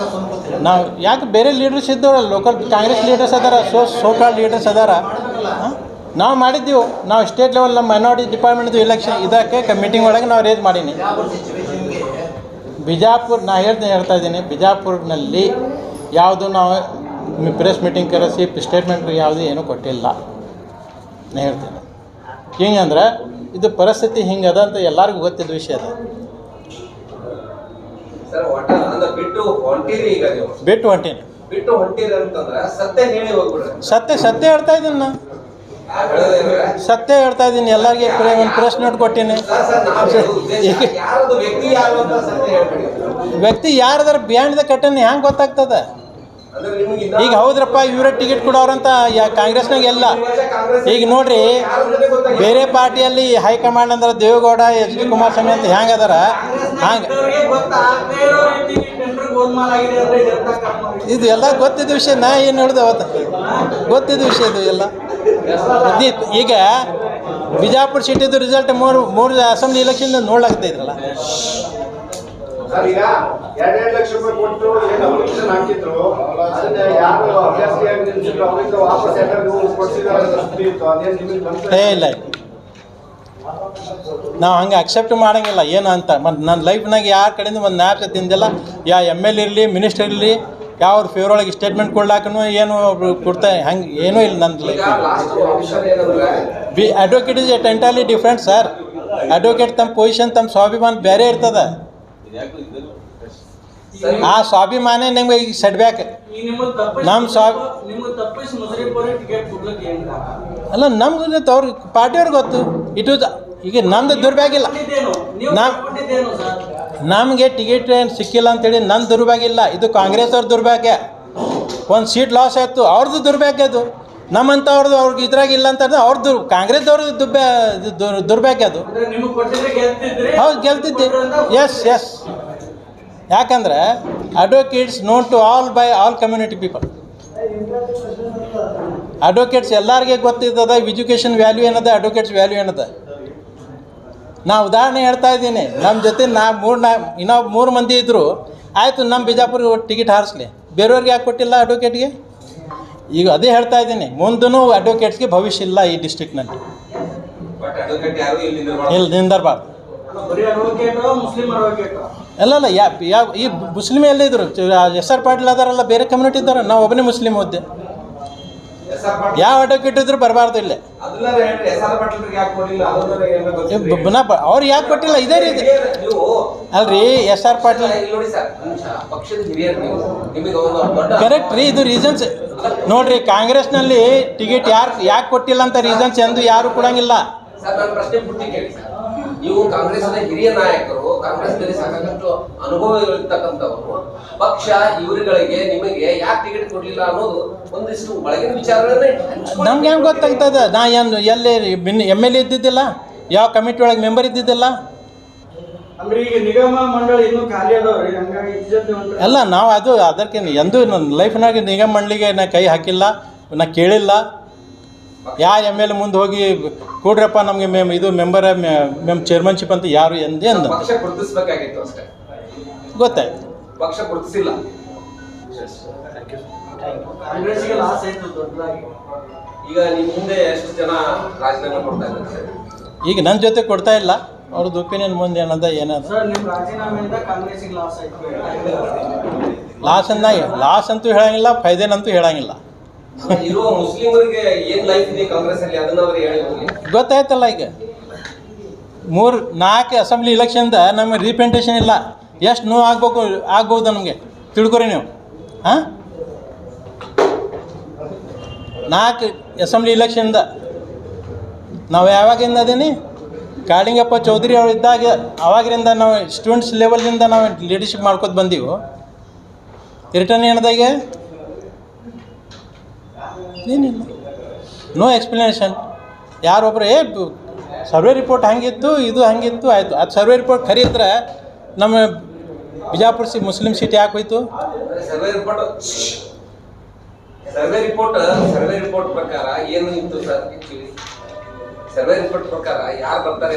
ನಾವು ಯಾಕೆ ಬೇರೆ ಲೀಡರ್ಸ್ ಇದ್ದವ್ರಲ್ಲ, ಲೋಕಲ್ ಕಾಂಗ್ರೆಸ್ ಲೀಡರ್ಸ್ ಅದಾರ, ಸೋಕಾಲ್ ಲೀಡರ್ಸ್ ಅದಾರ. ನಾವು ಮಾಡಿದ್ದೀವಿ. ನಾವು ಸ್ಟೇಟ್ ಲೆವೆಲ್ ನಮ್ಮ ಮೈನಾರಿಟಿ ಡಿಪಾರ್ಟ್ಮೆಂಟ್ದು ಎಲೆಕ್ಷನ್ ಇದಕ್ಕೆ ಮೀಟಿಂಗ್ ಒಳಗೆ ನಾವು ರೇಸ್ ಮಾಡೀನಿ. ನಾ ಹೇಳ್ತಾ ಇದ್ದೀನಿ, ಬಿಜಾಪುರ್ನಲ್ಲಿ ಯಾವುದು ನಾವು ಪ್ರೆಸ್ ಮೀಟಿಂಗ್ ಕರೆಸಿ ಸ್ಟೇಟ್ಮೆಂಟ್ ಯಾವುದು ಏನೂ ಕೊಟ್ಟಿಲ್ಲ. ನಾ ಹೇಳ್ತೀನಿ ಹಿಂಗಂದ್ರೆ ಇದು ಪರಿಸ್ಥಿತಿ ಹಿಂಗದ ಅಂತ ಎಲ್ಲರಿಗೂ ಗೊತ್ತಿದ್ದ ವಿಷಯ ಅದ. ಬಿಟ್ಟು ಹೊಂಟೀನಿ. ಸತ್ಯ ಹೇಳ್ತಾ ಇದ್ದೀನಿ. ನಾ ಸತ್ಯ ಹೇಳ್ತಾ ಇದ್ದೀನಿ. ಎಲ್ಲರಿಗೆ ಒಂದು ಪ್ರೆಸ್ ನೋಟ್ ಕೊಟ್ಟೀನಿ. ವ್ಯಕ್ತಿ ಯಾರದಾರ ಬಿಯಾಂಡ್ ದ ಕಟ್ಟನ್ ಹೆಂಗೆ ಗೊತ್ತಾಗ್ತದೆ? ಈಗ ಹೌದ್ರಪ್ಪ ಇವರೇ ಟಿಕೆಟ್ ಕೊಡೋರಂತ ಕಾಂಗ್ರೆಸ್ನಾಗ ಎಲ್ಲ. ಈಗ ನೋಡ್ರಿ, ಬೇರೆ ಪಾರ್ಟಿಯಲ್ಲಿ ಹೈಕಮಾಂಡ್ ಅಂದ್ರೆ ದೇವೇಗೌಡ, HD ಕುಮಾರಸ್ವಾಮಿ ಅಂತ ಹೆಂಗೆ ಅದಾರ ಹಂಗೆ. ಇದು ಎಲ್ಲ ಗೊತ್ತಿದ್ದ ವಿಷಯ. ನಾ ಏನು ಹೇಳ್ದೆ ಅವತ್ತು ಗೊತ್ತಿದ್ದ ವಿಷಯ ಇದು ಎಲ್ಲ. ಈಗ ಬಿಜಾಪುರ ಸಿಟಿದು ರಿಸಲ್ಟ್ ಮೂರು ಅಸೆಂಬ್ಲಿ ಎಲೆಕ್ಷನ್ ನೋಡ್ಲಾಗ್ತಾ ಇದ್ರಲ್ಲ. ಸರ್ ಈಗ 2 ಲಕ್ಷ ರೂಪಾಯಿ ಕೊಟ್ಟು ಏನು ಅಪ್ಲಿಕೇಶನ್ ಹಾಕಿದ್ರು ಅದನ್ನ ಯಾರು ಅಭ್ಯರ್ಥಿಯಾಗಿ ನಿಲ್ಲಿಸಿದ್ರು ಅವರಿಂದ ವಾಪಸ್ ಎಲ್ಲರಿಗೂ ಕೊಡ್ಸಿದ್ದಾರೆ ಸುದ್ದಿ ಇತ್ತು. ಅದೇನು ನಿಮಗೆ ಬಂತು? ಇಲ್ಲ ನಾವು ಹಂಗೆ ಅಕ್ಸೆಪ್ಟ್ ಮಾಡೋಂಗಿಲ್ಲ ಏನು ಅಂತ. ಮತ್ತು ನನ್ನ ಲೈಫ್ನಾಗ ಯಾರ ಕಡೆಯಿಂದ ಒಂದು ನ್ಯಾಪ್ ತಿಂದಿಲ್ಲ. ML ಇರಲಿ ಮಿನಿಸ್ಟರ್ ಇರಲಿ ಯಾವ ಫೇವರ್ ಒಳಗೆ ಸ್ಟೇಟ್ಮೆಂಟ್ ಕೊಡ್ಲಾಕೂ ಏನು ಕೊಡ್ತಾ ಹಂಗೆ ಏನೂ ಇಲ್ಲ ನನ್ನ life. Advocate is at entirely different sir. Advocate ತಮ್ಮ ಪೊಸಿಷನ್ ತಮ್ಮ ಸ್ವಾಭಿಮಾನ ಬೇರೆ ಇರ್ತದೆ. ಆ ಸ್ವಾಭಿಮಾನ ನಿಮ್ಗೆ ಈಗ ಸೆಟ್ ಬ್ಯಾಕ್ ನಮ್ಮ ಅಲ್ಲ ನಮ್ಗೆ ಅವ್ರ ಪಾರ್ಟಿಯವ್ರಿಗೆ ಗೊತ್ತು. ಇಟ್ಟು ಈಗ ನಮ್ದು ದುರ್ಭಾಗ್ಯ ಇಲ್ಲ. ನಮಗೆ ಟಿಕೆಟ್ ಏನು ಸಿಕ್ಕಿಲ್ಲ ಅಂತೇಳಿ ನನ್ನ ದುರ್ಭಾಗ್ಯ ಇಲ್ಲ. ಇದು ಕಾಂಗ್ರೆಸ್ ಅವ್ರ ದುರ್ಭಾಗ್ಯ. ಒಂದು ಸೀಟ್ ಲಾಸ್ ಆಯಿತು ಅವ್ರದ್ದು ದುರ್ಭಾಗ್ಯ. ಅದು ನಮ್ಮಂಥವ್ರದ್ದು ಅವ್ರಿಗೆ ಇದ್ರಾಗಿಲ್ಲ ಅಂತಂದ್ರೆ ಅವ್ರದ್ದು ಕಾಂಗ್ರೆಸ್ ಅವ್ರದ್ದು ದುರ್ಭಾಗ್ಯ. ಅದು ಹೌದು ಗೆಲ್ತಿದ್ದೆ. ಎಸ್ ಯಾಕಂದ್ರೆ advocates known to all community people. Advocates ಎಲ್ಲರಿಗೆ ಗೊತ್ತಿರ್ತದೆ ಎಜುಕೇಷನ್ ವ್ಯಾಲ್ಯೂ ಏನದ, ಅಡ್ವೊಕೇಟ್ಸ್ ವ್ಯಾಲ್ಯೂ ಏನದ. ನಾ ಉದಾಹರಣೆ ಹೇಳ್ತಾ ಇದ್ದೀನಿ. ನಮ್ಮ ಜೊತೆ ಇನ್ನೂ 3 ಮಂದಿ ಇದ್ದರು. ಆಯಿತು ನಮ್ಮ ಬಿಜಾಪುರ ಟಿಕೆಟ್ ಹಾರಿಸ್ಲಿ, ಬೇರೆಯವ್ರಿಗೆ ಯಾಕೆ ಕೊಟ್ಟಿಲ್ಲ ಅಡ್ವೊಕೇಟ್ಗೆ? ಈಗ ಅದೇ ಹೇಳ್ತಾ ಇದ್ದೀನಿ, ಮುಂದೂ ಅಡ್ವೊಕೇಟ್ಸ್ಗೆ ಭವಿಷ್ಯ ಇಲ್ಲ ಈ ಡಿಸ್ಟ್ರಿಕ್ನಲ್ಲಿ. ಇಲ್ಲಿ ನಿಂದರ್ಬಾರ್ದು. ಅಲ್ಲಲ್ಲ ಯಾವ ಈ ಮುಸ್ಲಿಮ್ ಎಲ್ಲ ಇದ್ರು. SR ಪಾಟೀಲ್ ಅದಾರಲ್ಲ, ಬೇರೆ ಕಮ್ಯುನಿಟಿ ಇದ್ದಾರೆ. ನಾವು ಒಬ್ಬನೇ ಮುಸ್ಲಿಮ್ ಓದ್ದೆ. ಯಾವ ಅಡ್ವೊಕೇಟ್ ಇದ್ರು ಬರಬಾರ್ದು ಇಲ್ಲೇ. ಅವ್ರು ಯಾಕೆ ಕೊಟ್ಟಿಲ್ಲ? ಇದೇ ರೀತಿ ಅಲ್ರಿ SR ಪಾಟೀಲ್ ಕರೆಕ್ಟ್ ರೀ. ಇದು ರೀಸನ್ಸ್ ನೋಡ್ರಿ, ಕಾಂಗ್ರೆಸ್ನಲ್ಲಿ ಟಿಕೆಟ್ ಯಾಕೆ ಕೊಟ್ಟಿಲ್ಲ ಅಂತ ರೀಸನ್ಸ್ ಎಂದು ಯಾರು ಕೊಡಂಗಿಲ್ಲ. ನೀವು ಕಾಂಗ್ರೆಸ್ನ ಹಿರಿಯ ನಾಯಕರು, ಕಾಂಗ್ರೆಸ್ನಲ್ಲಿ ಸಾಕಷ್ಟು ಅನುಭವ ಇರತಕ್ಕಂಥವರು, ಪಕ್ಷ ಇವರುಗಳಿಗೆ ನಿಮಗೆ ಯಾಕೆ ಟಿಕೆಟ್ ಕೊಡಲಿಲ್ಲ ಅನ್ನೋದು ಒಂದಿಷ್ಟು ಒಳಗಿನ ವಿಚಾರಗಳನ್ನೇ ನಮ್ಗೆ ಹೆಂಗೆ ಗೊತ್ತಾಗ್ತದ? ನಾ ಏನು ಎಲ್ಲಿ ML ಇದ್ದಿದ್ದಿಲ್ಲ, ಯಾವ ಕಮಿಟಿ ಒಳಗೆ ಮೆಂಬರ್ ಇದ್ದಿದ್ದಿಲ್ಲ. ಅಂದ್ರೆ ಈಗ ನಿಗಮ ಮಂಡಳಿ ಇನ್ನೂ ಖಾಲಿ ಅದಾವ್ರಿ, ಹಂಗಾಗಿ ಅಲ್ಲ ನಾವು ಅದಕ್ಕೆ ಎಂದೂ ನನ್ನ ಲೈಫ್ನಾಗ ನಿಗಮ ಮಂಡಳಿಗೆ ನಾ ಕೈ ಹಾಕಿಲ್ಲ, ನಾ ಕೇಳಿಲ್ಲ. ಯಾವ ML ಮುಂದೆ ಹೋಗಿ ಕೊಡ್ರಪ್ಪ ನಮಗೆ ಇದು ಮೆಂಬರ್ ಚೇರ್ಮನ್ಶಿಪ್ ಅಂತ ಯಾರು ಎಂದೇ ಅಂದ. ಪಕ್ಷ ಗುರುತಿಸಬೇಕಾಗಿತ್ತು ಅಷ್ಟೇ. ಗೊತ್ತಾಯ್ತು, ಪಕ್ಷ ಗುರುತಿಸಿಲ್ಲ. ಕಾಂಗ್ರೆಸ್ಗೆ ಲಾಸ್ ಆಯ್ತು ದೊಡ್ಡದಾಗಿ. ಈಗ ನಿಮ್ಮ ಮುಂದೆ ಎಷ್ಟು ಜನ ರಾಜೀನಾಮೆ ಕೊಡ್ತಾ ಇದ್ದಾರೆ? ಈಗ ನನ್ನ ಜೊತೆ ಕೊಡ್ತಾ ಇಲ್ಲ. ಅವ್ರದ್ದು ಒಪಿನಿಯನ್ ಮುಂದೆ ಏನದ ಸರ್, ನಿಮ್ಮ ರಾಜೀನಾಮೆಯಿಂದ ಕಾಂಗ್ರೆಸ್ಗೆ ಲಾಸ್ ಆಯ್ತು. ಲಾಸ್ ಅಂತೂ ಹೇಳಂಗಿಲ್ಲ, ಫೈದೇನಂತೂ ಹೇಳಂಗಿಲ್ಲ. ಇರುವ ಮುಸ್ಲಿಮರಿಗೆ ಏನ್ ಲೈಫ್ ಇದೆ ಕಾಂಗ್ರೆಸ್ ಅಲ್ಲಿ ಅದನ್ನ ಅವರು ಹೇಳಿ ಗೊತ್ತಾಯ್ತಲ್ಲ. ಈಗ 3-4 ಅಸೆಂಬ್ಲಿ ಇಲೆಕ್ಷನ್ದ ನಮಗೆ ರೀಪ್ರೆಸೆಂಟೇಷನ್ ಇಲ್ಲ. ಎಷ್ಟು ನೋವು ಆಗ್ಬೋದು ನಮಗೆ ತಿಳ್ಕೊರಿ ನೀವು. 4 ಅಸೆಂಬ್ಲಿ ಇಲೆಕ್ಷನ್ದ ನಾವು ಯಾವಾಗಿಂದ ಅದೀನಿ, ಕಾಳಿಂಗಪ್ಪ ಚೌಧರಿ ಅವ್ರು ಇದ್ದಾಗ ಅವಾಗಿಂದ ನಾವು ಸ್ಟೂಡೆಂಟ್ಸ್ ಲೆವೆಲ್ನಿಂದ ನಾವು ಲೀಡರ್ಶಿಪ್ ಮಾಡ್ಕೊತ ಬಂದೀವಿ. ರಿಟರ್ನ್ ಏನದಾಗ ಏನಿಲ್ಲ, ನೋ ಎಕ್ಸ್ಪ್ಲನೇಷನ್. ಯಾರೊಬ್ಬರು ಸರ್ವೆ ರಿಪೋರ್ಟ್ ಹಂಗಿತ್ತು, ಇದು ಹಂಗಿತ್ತು, ಆಯಿತು. ಅದು ಸರ್ವೆ ರಿಪೋರ್ಟ್ ಖರೀ ಇದ್ರೆ ನಮ್ಮ ಬಿಜಾಪುರ ಮುಸ್ಲಿಂ ಸಿಟಿ ಯಾಕೆ ಹೋಯ್ತು? ಸರ್ವೆ ರಿಪೋರ್ಟ್ ಪ್ರಕಾರ ಏನು ಇತ್ತು ಸರ್? ಸರ್ವೆ ರಿಪೋರ್ಟ್ ಪ್ರಕಾರ ಯಾರು ಬರ್ತಾರೆ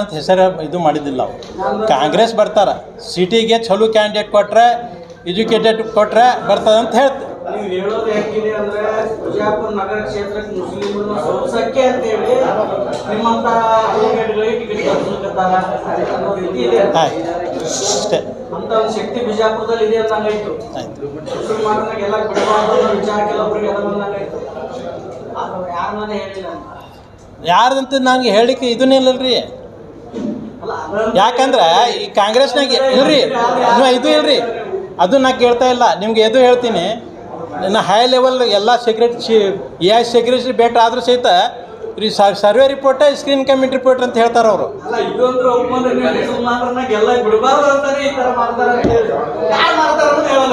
ಅಂತ ಹೆಸರು ಇದು ಮಾಡಿದ್ದಿಲ್ಲ. ಕಾಂಗ್ರೆಸ್ ಬರ್ತಾರೆ. ಸಿಟಿಗೆ ಚಲೋ ಕ್ಯಾಂಡಿಡೇಟ್ ಕೊಟ್ಟರೆ, ಎಜುಕೇಟೆಡ್ ಕೊಟ್ಟರೆ ಬರ್ತದೆ ಅಂತ ಹೇಳ್ತಾರೆ. ನೀವು ಹೇಳೋದು ಹೆಂಗಿದೆ ಅಂದ್ರೆ ಬಿಜಾಪುರ ನಗರ ಕ್ಷೇತ್ರಕ್ಕೆ ಮುಸ್ಲಿಮರನ್ನ ಸೋಲ್ಸಕ್ಕೆ ಅಂತ ಹೇಳಿ ನಿಮ್ಮಂತ ಅಡ್ವೊಕೇಟ್ಗಳಿಗೆ ಟಿಕೆಟ್ ಕೊಡ್ಸಲಿಕತ್ತಾರ ಅನ್ನೋ ರೀತಿ ಇದೆ. ಅಷ್ಟೇ. ಅಂತ ಒಂದು ಶಕ್ತಿ ಬಿಜಾಪುರದಲ್ಲಿ ಇದೆ ಅಂತ ಹಂಗಾಯ್ತು. ಮುಸಲ್ಮಾನರಿಗೆ ಎಲ್ಲ ಬಿಡಬಾರ್ದು ಅನ್ನೋ ವಿಚಾರ ಕೆಲವೊಬ್ಬರಿಗೆ ಅದ ಬಂದಂಗಾಯ್ತು. ಯಾರನ್ನ ಹೇಳಿಲ್ಲ ಯಾರ್ದಂತ ನನಗೆ ಹೇಳಿಕೆ ಇದನ್ನೇ ಇಲ್ಲರಿ. ಯಾಕಂದ್ರೆ ಈ ಕಾಂಗ್ರೆಸ್ನಾಗ ಇಲ್ರಿ, ಇದು ಇಲ್ರಿ, ಅದು ನಾ ಕೇಳ್ತಾ ಇಲ್ಲ ನಿಮ್ಗೆ. ಎದು ಹೇಳ್ತೀನಿ, ನಾ ಹೈ ಲೆವೆಲ್ ಎಲ್ಲ ಸೆಕ್ರೆಟರಿ ಭೇಟಿ ಆದರೂ ಸಹಿತ survey report screen committee report ಅಂತ ಹೇಳ್ತಾರೆ ಅವರು.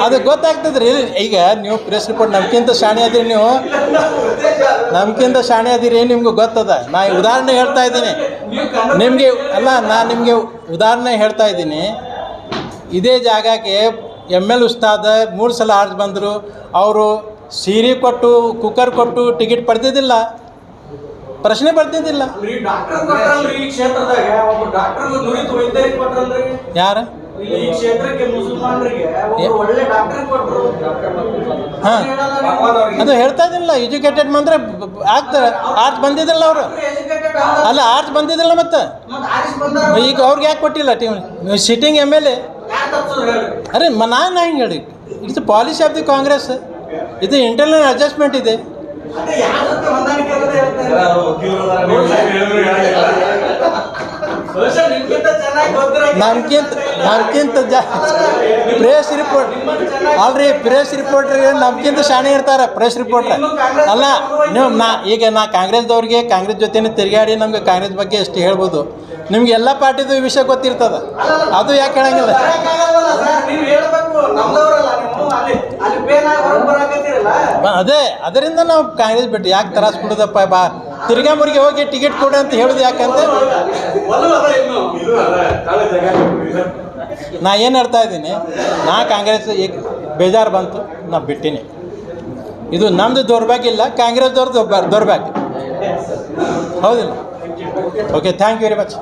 ಅದು ಗೊತ್ತಾಗ್ತದೆ ರೀ. ಈಗ ನೀವು ಪ್ರೆಸ್ ರಿಪೋರ್ಟ್ ನಮ್ಗಿಂತ ಶಾಣೆ ಅದೀರಿ, ನಮ್ಗಿಂತ ಶಾಣೆ ಅದೀರಿ, ನಿಮ್ಗೆ ಗೊತ್ತದ. ನಾ ಉದಾಹರಣೆ ಹೇಳ್ತಾ ಇದ್ದೀನಿ ನಿಮಗೆ. ಅಲ್ಲ, ನಾನು ನಿಮಗೆ ಉದಾಹರಣೆ ಹೇಳ್ತಾ ಇದ್ದೀನಿ. ಇದೇ ಜಾಗಕ್ಕೆ ML ಉಸ್ತಾದ 3 ಸಲ ಆರ್ಜ್ ಬಂದರು. ಅವರು ಸೀರೆ ಕೊಟ್ಟು ಕುಕ್ಕರ್ ಕೊಟ್ಟು ಟಿಕೆಟ್ ಪಡೆದಿದ್ದಿಲ್ಲ. ಪ್ರಶ್ನೆ ಬರ್ತಿದ್ದಿಲ್ಲ. ಡಾಕ್ಟರ್ ಕೊಟ್ರಲ್ರಿ ಈ ಕ್ಷೇತ್ರದಾಗ, ಒಬ್ಬ ಡಾಕ್ಟರ್ ನುರಿತ ವೈದ್ಯರಿಗೆ ಕೊಟ್ರಲ್ರಿ. ಯಾರು ಇಲ್ಲಿ ಈ ಕ್ಷೇತ್ರಕ್ಕೆ ಮುಸಲ್ಮಾನರಿಗೆ ಒಬ್ಬ ಒಳ್ಳೆ ಡಾಕ್ಟರ್ ಕೊಟ್ರು. ಹಾಂ, ಅದು ಹೇಳ್ತಾ ಇದ್ದಿಲ್ಲ. ಎಜುಕೇಟೆಡ್ ಅಂದ್ರೆ ಆಗ್ತಾರೆ. ಆರ್ಟ್ಸ್ ಬಂದಿದ್ದಿಲ್ಲ ಅವರು. ಅಲ್ಲ, ಆರ್ಟ್ಸ್ ಬಂದಿದ್ದಿಲ್ಲ ಮತ್ತೆ ಈಗ ಅವ್ರಿಗೆ ಯಾಕೆ ಕೊಟ್ಟಿಲ್ಲ ಟೀಮ್ ಸಿಟ್ಟಿಂಗ್ MLA? ಅರೆ ನಾನು ಹಿಂಗೆ ಹೇಳಿ, it's policy of the Congress. ಇದು ಇಂಟರ್ನಲ್ ಅಡ್ಜಸ್ಟ್ಮೆಂಟ್ ಇದೆ. ನಮ್ಗಿಂತ ಪ್ರೆಸ್ ರಿಪೋರ್ಟ್ ಅಲ್ರಿ, ಪ್ರೆಸ್ ರಿಪೋರ್ಟ್ರಿಗೆ ನಮ್ಗಿಂತ ಶಾಣೆ ಇರ್ತಾರೆ ಪ್ರೆಸ್ ರಿಪೋರ್ಟ್ರ್. ಅಲ್ಲ ನೀವು ಈಗ ಕಾಂಗ್ರೆಸ್ದವ್ರಿಗೆ ಕಾಂಗ್ರೆಸ್ ಜೊತೆನೇ ತಿರುಗಾಡಿ ನಮ್ಗೆ ಕಾಂಗ್ರೆಸ್ ಬಗ್ಗೆ ಎಷ್ಟು ಹೇಳ್ಬೋದು. ನಿಮ್ಗೆ ಎಲ್ಲ ಪಾರ್ಟಿದು ಈ ವಿಷಯ ಗೊತ್ತಿರ್ತದೆ, ಅದು ಯಾಕೆ ಹೇಳಂಗಿಲ್ಲ? ಅದೇ ಅದರಿಂದ ನಾವು ಕಾಂಗ್ರೆಸ್ ಬಿಟ್ಟು ಯಾಕೆ ತ್ರಾಸ ಕೊಡೋದಪ್ಪ, ಬಾ ತಿರ್ಗಾ ಮುರಿಗೆ ಹೋಗಿ ಟಿಕೆಟ್ ಕೊಡು ಅಂತ ಹೇಳೋದು ಯಾಕಂತ ನಾ ಏನು ಹೇಳ್ತಾ ಇದ್ದೀನಿ. ನಾ ಕಾಂಗ್ರೆಸ್ ಈಗ ಬೇಜಾರು ಬಂತು, ನಾ ಬಿಟ್ಟಿನಿ. ಇದು ನಮ್ಮದು ದೌರ್ಭಾಗ್ಯ ಇಲ್ಲ, ಕಾಂಗ್ರೆಸ್ದವ್ರದ್ದು ದೌರ್ಭಾಗ್ಯ. ಹೌದಿಲ್ಲ? Okay, thank you very much.